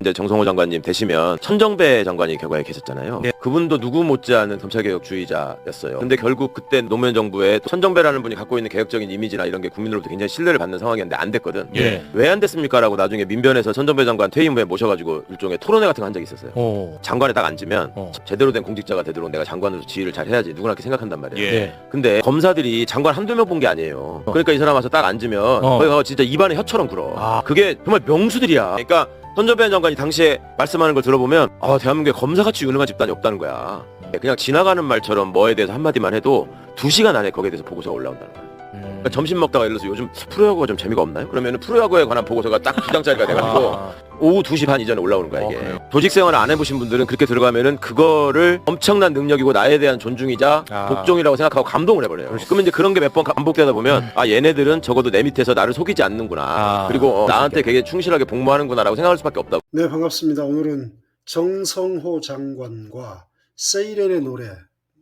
이제 정성호 장관님 되시면 천정배 장관이 결과에 계셨잖아요. 네. 그분도 누구 못지않은 검찰개혁주의자였어요. 근데 결국 그때 노무현 정부에 천정배라는 분이 갖고 있는 개혁적인 이미지나 이런 게 국민으로부터 굉장히 신뢰를 받는 상황이었는데 안 됐거든. 예. 왜 안 됐습니까? 라고 나중에 민변에서 천정배 장관 퇴임 후에 모셔가지고 일종의 토론회 같은 거 한 적이 있었어요. 장관에 딱 앉으면 제대로 된 공직자가 되도록 내가 장관으로 지휘를 잘 해야지 누구나 그렇게 생각한단 말이에요. 예. 근데 검사들이 장관 한두 명 본 게 아니에요. 그러니까 이 사람 와서 딱 앉으면 거기 가서 진짜 입안에 혀처럼 굴어. 그게 정말 명수들이야. 그러니까 천정배 장관이 당시에 말씀하는 걸 들어보면 대한민국에 검사같이 유능한 집단이 없다는 거야. 그냥 지나가는 말처럼 뭐에 대해서 한마디만 해도 2시간 안에 거기에 대해서 보고서가 올라온다는 거야. 그러니까 점심 먹다가 예를 들어서 요즘 프로야구가 좀 재미가 없나요? 그러면 프로야구에 관한 보고서가 딱 2장짜리가 돼가지고 오후 2시 반 이전에 올라오는 거야 이게. 조직생활을 안 해보신 분들은 그렇게 들어가면은 그거를 엄청난 능력이고 나에 대한 존중이자 복종이라고 생각하고 감동을 해버려요. 그러면 이제 그런 게 몇 번 반복되다 보면 얘네들은 적어도 내 밑에서 나를 속이지 않는구나. 그리고 나한테 되게 충실하게 복무하는구나라고 생각할 수밖에 없다. 네, 반갑습니다. 오늘은 정성호 장관과 세이렌의 노래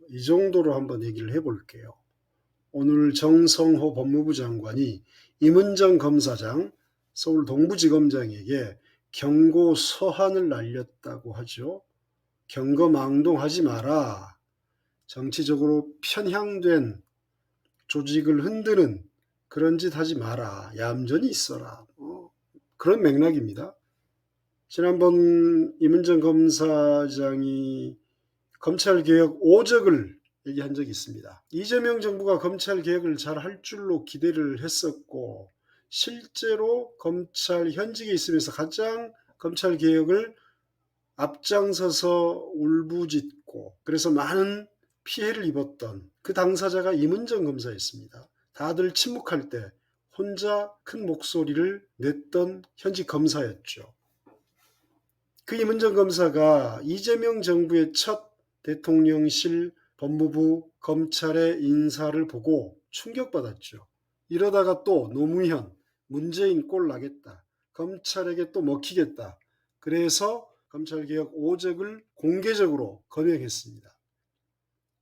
이 정도로 한번 얘기를 해볼게요. 오늘 정성호 법무부 장관이 임은정 검사장, 서울 동부지검장에게 경고 서한을 날렸다고 하죠. 경거망동하지 마라. 정치적으로 편향된 조직을 흔드는 그런 짓 하지 마라. 얌전히 있어라. 그런 맥락입니다. 지난번 임은정 검사장이 검찰개혁 오적을 얘기한 적이 있습니다. 이재명 정부가 검찰개혁을 잘 할 줄로 기대를 했었고 실제로 검찰 현직에 있으면서 가장 검찰개혁을 앞장서서 울부짖고 그래서 많은 피해를 입었던 그 당사자가 임은정 검사였습니다. 다들 침묵할 때 혼자 큰 목소리를 냈던 현직 검사였죠. 그 임은정 검사가 이재명 정부의 첫 대통령실 법무부 검찰의 인사를 보고 충격받았죠. 이러다가 또 노무현, 문재인 꼴 나겠다. 검찰에게 또 먹히겠다. 그래서 검찰개혁 오적을 공개적으로 검역했습니다.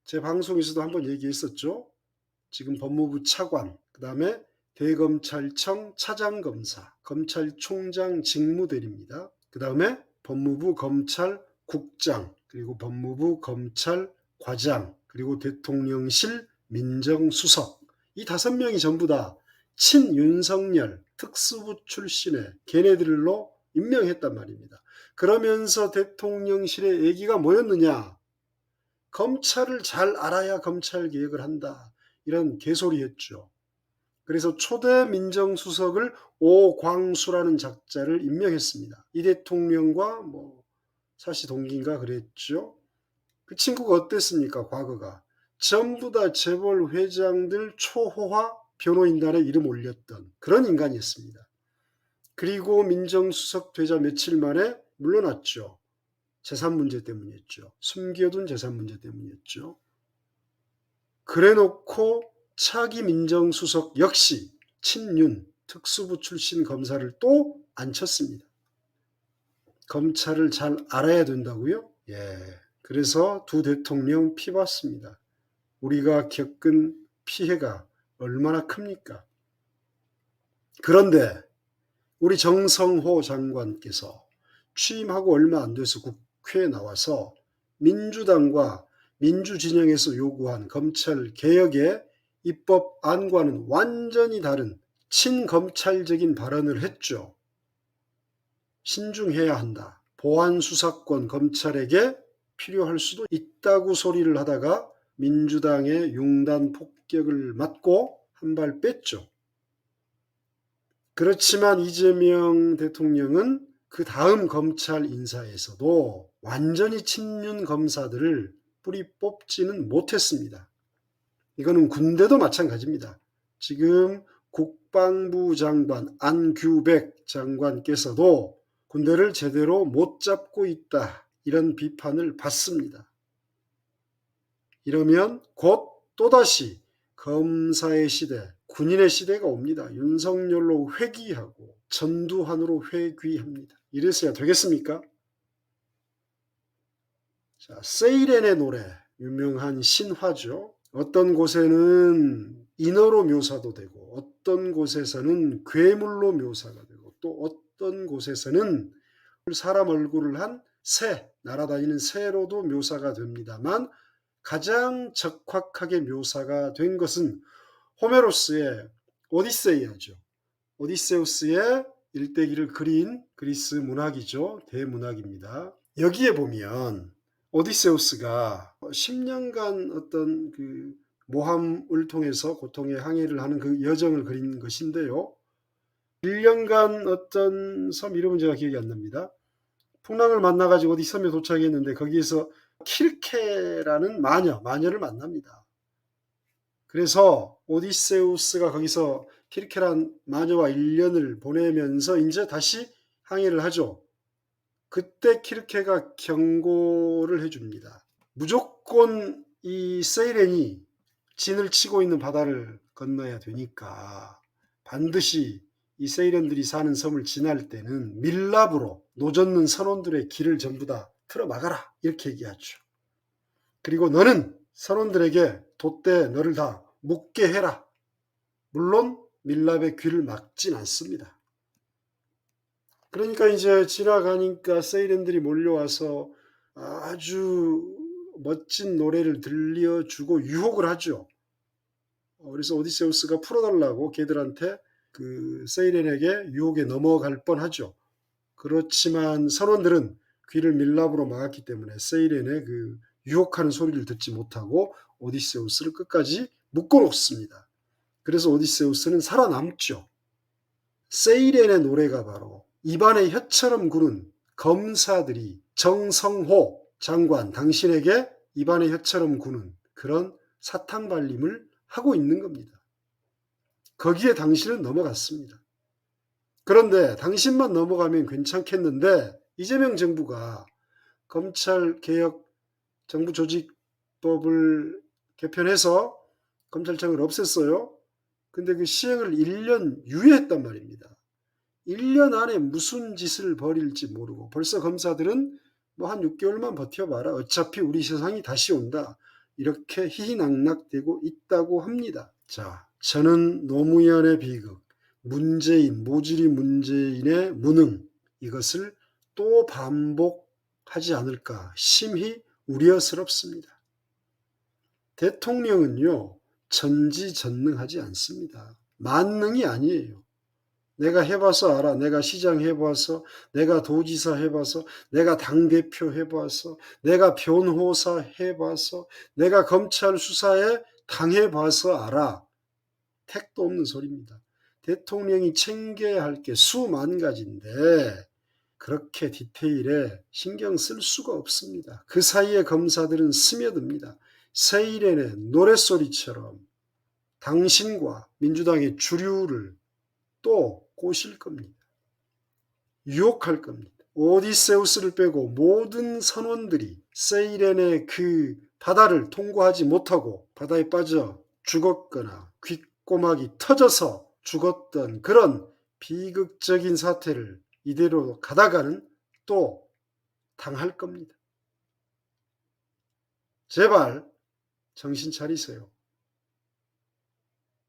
제 방송에서도 한번 얘기했었죠. 지금 법무부 차관, 그 다음에 대검찰청 차장검사, 검찰총장 직무대리입니다. 그 다음에 법무부 검찰국장, 그리고 법무부 검찰과장, 그리고 대통령실 민정수석, 이 5명이 전부 다 친윤석열 특수부 출신의 걔네들로 임명했단 말입니다. 그러면서 대통령실의 얘기가 뭐였느냐? 검찰을 잘 알아야 검찰개혁을 한다. 이런 개소리였죠. 그래서 초대 민정수석을 오광수라는 작자를 임명했습니다. 이 대통령과 사시 동기인가 그랬죠. 그 친구가 어땠습니까? 과거가. 전부 다 재벌 회장들 초호화 변호인단에 이름 올렸던 그런 인간이었습니다. 그리고 민정수석 되자 며칠 만에 물러났죠. 재산 문제 때문이었죠. 숨겨둔 재산 문제 때문이었죠. 그래놓고 차기 민정수석 역시 친윤 특수부 출신 검사를 또 앉혔습니다. 검찰을 잘 알아야 된다고요? 예. 그래서 두 대통령 피봤습니다. 우리가 겪은 피해가 얼마나 큽니까? 그런데 우리 정성호 장관께서 취임하고 얼마 안 돼서 국회에 나와서 민주당과 민주진영에서 요구한 검찰 개혁의 입법안과는 완전히 다른 친검찰적인 발언을 했죠. 신중해야 한다. 보안수사권 검찰에게 필요할 수도 있다고 소리를 하다가 민주당의 융단 폭격을 맞고 한 발 뺐죠. 그렇지만 이재명 대통령은 그 다음 검찰 인사에서도 완전히 친윤 검사들을 뿌리 뽑지는 못했습니다. 이거는 군대도 마찬가지입니다. 지금 국방부 장관 안규백 장관께서도 군대를 제대로 못 잡고 있다. 이런 비판을 받습니다. 이러면 곧 또다시 검사의 시대, 군인의 시대가 옵니다. 윤석열로 회귀하고 전두환으로 회귀합니다. 이래서야 되겠습니까? 자, 세이렌의 노래, 유명한 신화죠. 어떤 곳에는 인어로 묘사도 되고 어떤 곳에서는 괴물로 묘사가 되고 또 어떤 곳에서는 사람 얼굴을 한 새, 날아다니는 새로도 묘사가 됩니다만 가장 적확하게 묘사가 된 것은 호메로스의 오디세이아죠. 오디세우스의 일대기를 그린 그리스 문학이죠. 대문학입니다. 여기에 보면 오디세우스가 10년간 어떤 그 모함을 통해서 고통의 항해를 하는 그 여정을 그린 것인데요. 1년간 어떤 섬 이름은 제가 기억이 안 납니다. 풍랑을 만나가지고 어디 섬에 도착했는데 거기에서 키르케라는 마녀를 만납니다. 그래서 오디세우스가 거기서 키르케란 마녀와 1년을 보내면서 이제 다시 항해를 하죠. 그때 키르케가 경고를 해줍니다. 무조건 이 세이렌이 진을 치고 있는 바다를 건너야 되니까 반드시 이 세이렌들이 사는 섬을 지날 때는 밀랍으로 노젓는 선원들의 길을 전부 다 틀어막아라 이렇게 얘기하죠. 그리고 너는 선원들에게 돛대 너를 다 묶게 해라. 물론 밀랍의 귀를 막진 않습니다. 그러니까 이제 지나가니까 세이렌들이 몰려와서 아주 멋진 노래를 들려주고 유혹을 하죠. 그래서 오디세우스가 풀어달라고 걔들한테 그 세이렌에게 유혹에 넘어갈 뻔하죠. 그렇지만 선원들은 귀를 밀랍으로 막았기 때문에 세이렌의 그 유혹하는 소리를 듣지 못하고 오디세우스를 끝까지 묶어놓습니다. 그래서 오디세우스는 살아남죠. 세이렌의 노래가 바로 입안에 혀처럼 구는 검사들이 정성호 장관 당신에게 입안에 혀처럼 구는 그런 사탕발림을 하고 있는 겁니다. 거기에 당신은 넘어갔습니다. 그런데 당신만 넘어가면 괜찮겠는데 이재명 정부가 검찰개혁 정부조직법을 개편해서 검찰청을 없앴어요. 근데 그 시행을 1년 유예했단 말입니다. 1년 안에 무슨 짓을 벌일지 모르고 벌써 검사들은 뭐 한 6개월만 버텨봐라. 어차피 우리 세상이 다시 온다. 이렇게 희희낙낙대고 있다고 합니다. 자, 저는 노무현의 비극, 문재인, 모질이 문재인의 무능 이것을 또 반복하지 않을까 심히 우려스럽습니다. 대통령은요 전지전능하지 않습니다. 만능이 아니에요. 내가 해봐서 알아. 내가 시장 해봐서, 내가 도지사 해봐서, 내가 당대표 해봐서, 내가 변호사 해봐서, 내가 검찰 수사에 당해봐서 알아. 택도 없는 소리입니다. 대통령이 챙겨야 할 게 수만 가지인데 그렇게 디테일에 신경 쓸 수가 없습니다. 그 사이에 검사들은 스며듭니다. 세이렌의 노랫소리처럼 당신과 민주당의 주류를 또 꼬실 겁니다. 유혹할 겁니다. 오디세우스를 빼고 모든 선원들이 세이렌의 그 바다를 통과하지 못하고 바다에 빠져 죽었거나 귓고막이 터져서 죽었던 그런 비극적인 사태를 이대로 가다가는 또 당할 겁니다. 제발 정신 차리세요.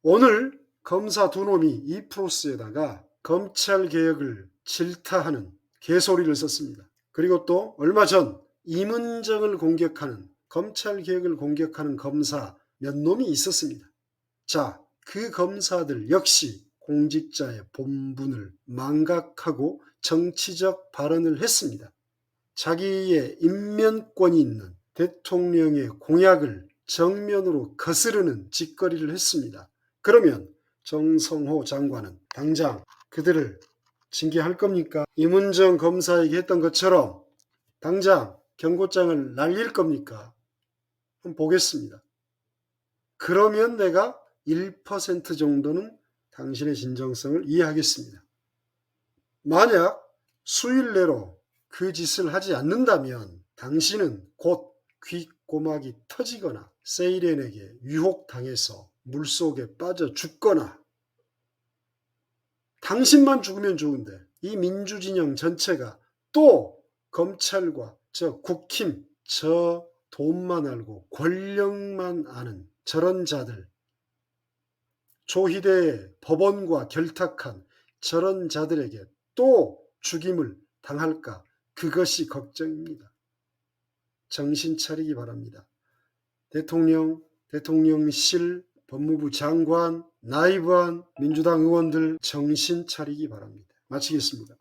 오늘 검사 두 놈이 이 프로스에다가 검찰개혁을 질타하는 개소리를 썼습니다. 그리고 또 얼마 전 임은정을 공격하는 검찰개혁을 공격하는 검사 몇 놈이 있었습니다. 자, 그 검사들 역시 공직자의 본분을 망각하고 정치적 발언을 했습니다. 자기의 인면권이 있는 대통령의 공약을 정면으로 거스르는 짓거리를 했습니다. 그러면 정성호 장관은 당장 그들을 징계할 겁니까? 임은정 검사에게 했던 것처럼 당장 경고장을 날릴 겁니까? 한번 보겠습니다. 그러면 내가 1% 정도는 당신의 진정성을 이해하겠습니다. 만약 수일 내로 그 짓을 하지 않는다면 당신은 곧 귓고막이 터지거나 세이렌에게 유혹당해서 물속에 빠져 죽거나 당신만 죽으면 좋은데 이 민주진영 전체가 또 검찰과 저 국힘, 저 돈만 알고 권력만 아는 저런 자들, 조희대의 법원과 결탁한 저런 자들에게 또 죽임을 당할까 그것이 걱정입니다. 정신 차리기 바랍니다. 대통령, 대통령실, 법무부 장관, 나이브한 민주당 의원들 정신 차리기 바랍니다. 마치겠습니다.